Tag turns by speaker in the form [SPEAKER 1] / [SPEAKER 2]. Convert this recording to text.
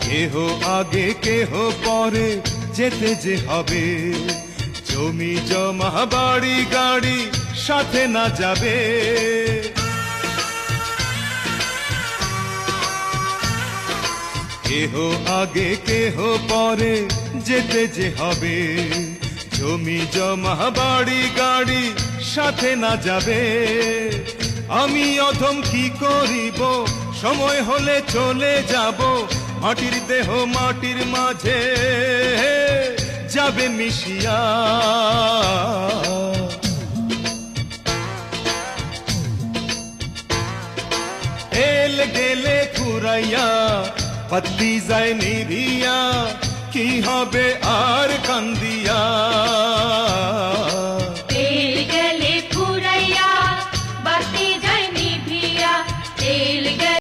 [SPEAKER 1] কেহ আগে কেহ পরে যেতে যে হবে, জমি জমা বাড়ি গাড়ি সাথে না যাবে। কেহ আগে কেহ পরে যেতে যে হবে, জমি জমা বাড়ি গাড়ি সাথে না যাবে। আমি অধম কি করিব, সময় হলে চলে যাব, মাটির দেহ মাটির মাঝে যাবে মিশিয়া। এলে গেলে ফুরাইয়া বাতি যায় নিভিয়া, কি হবে আর কান্দিয়া।